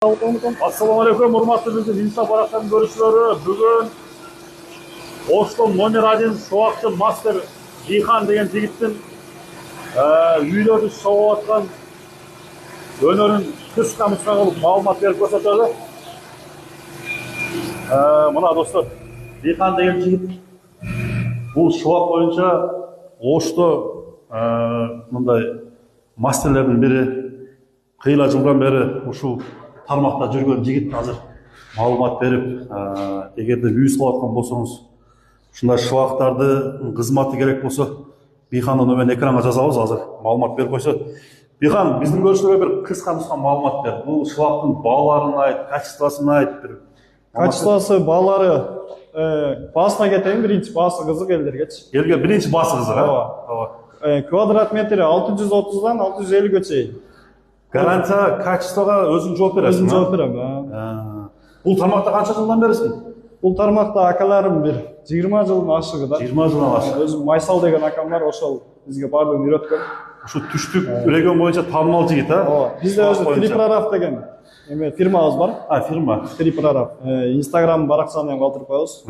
Assalamu alaikum, урматтуу биздин Инста барактан көрүүчүлөрү. Бүгүн Оштон номер 1 шоуакчы мастер Бихан деген жигиттин үйлөрдү шоуап аткан өнөрүн кыска кылып маалымат берип көрсөтөлү. Мына достор, Бихан деген жигит бул шоуак боюнча Ошто мындай мастерлердин бири. Кыйла жылдан бери ушул тармакта жүргөн жигит азыр маалымат берип, эгерде үй салып аткан болсоңуз, ушундай шыбактарды кызматы керек болсо, Бихандын номерин экранга жазабыз, азыр маалымат берип койсо. Бихан, биздин көрүүчүлөргө бир кыска маалымат бер. Бул шыбактын бааларын айт, качествосын айт бир. Качествосы баалары басына кетейин, биринчи баасы кызык элдергечи. Элге биринчи баасы кызык, ооба. Квадрат метри 630дан 650ге чейин. Гарантия качествого өзүң жооп бересиң. Өзүм жооп берем. Бул тармакта канча жылдан бересиң? Бул тармакта акаларым бир 20 жылдын ашыгы да. 20 жылдан ашык. Өзүм Майсал деген акам бар, ошол бизге бардыгын үйрөткөн. Ушу түштүк регион боюнча таанымал жигит, Ооба. Бизде өзү Трипрорав деген фирмабыз бар. Фирма. Трипрорав. Инстаграм баракчаны ham калтырып коебуз.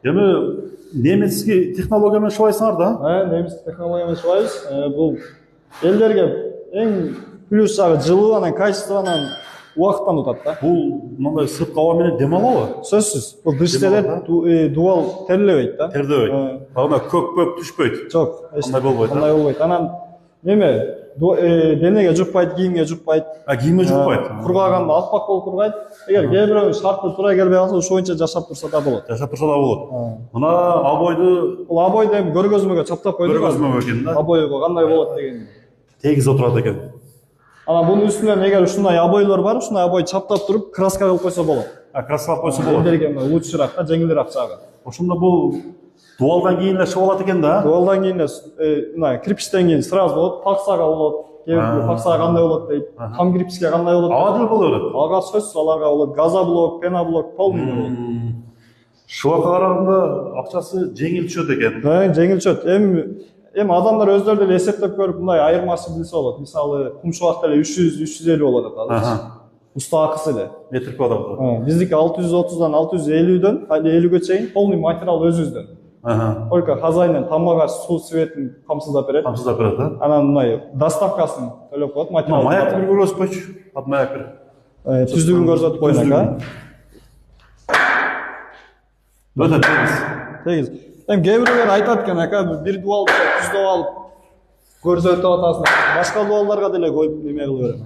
Эми немецкий технология менен шыбайсыңар да? Немецкий технология менен шыбайбыз. Бул элдерге эң плюс жагы жылуу, анан качество, анан убакыттан утат да. Бул мындай сырткы аба менен дем алабы? Сөзсүз. Бул дыштерет дуал терлебейт да. Терлебейт. Ана көк түшпөйт. Жок, андай болбойт. Андай болбойт. Анан неме денеге жукпайт, кийимге жукпайт. Кийимге жукпайт. Кургаганда алпак болуп турбайт. Эгер кээ бирөө шарты туура келбей калса, ошол боюнча жашап турса да болот. Жашап турса да болот. Мына абойду, бул абойду эми көргөзмөгө чаптап койдук. Көргөзмөгө экен да. Абойго кандай болот деген. Тегиз отурат экен. Анан бунун үстүнөн эгер ушундай абойлор бар, ушундай абой чаптап туруп краска кылып койсо болот. Краска кылып койсо болот. Элдерге лучшураак да, жеңилирээк жагы. Ошондо бул дуалдан кийин эле шыгып алат экен да. Дуалдан кийин эле мына кирпичтен кийин сразу болот, паксага болот. Паксага кандай болот дейт, кам кирпичке кандай болот. Ага деле боло берет. Ага сөзсүз аларга болот. Газоблок, пеноблок, полный болот. Шыбакка караганда акчасы жеңил түшөт экен. Жеңил түшөт. Эми адамдар өздөрү деле эсептеп көрүп мындай айырмасын билсе болот. Мисалы, кум шыбакта эле 300-350 болот азыр. Устаакысы эле. Метр квадрат. Биздики 630дан 650дөн 50ге чейин полный материал өзүбүздөн. Только хозяин тамага суу светин камсыздап берет. Камсыздап берет, да? Анан мындай доставкасын төлөп коет, материал. Маякты бир көрсөтүп койчу. Ат маяк бир. Түздүгүн көрсөтүп коелук, Өтө тегиз. Тегиз. Эми кээ бирөөлөр айтат экен, ака бир дуалды түздөп алып көрсөтүп атасың. Башка дуалдарга деле коюп неме кылып берем.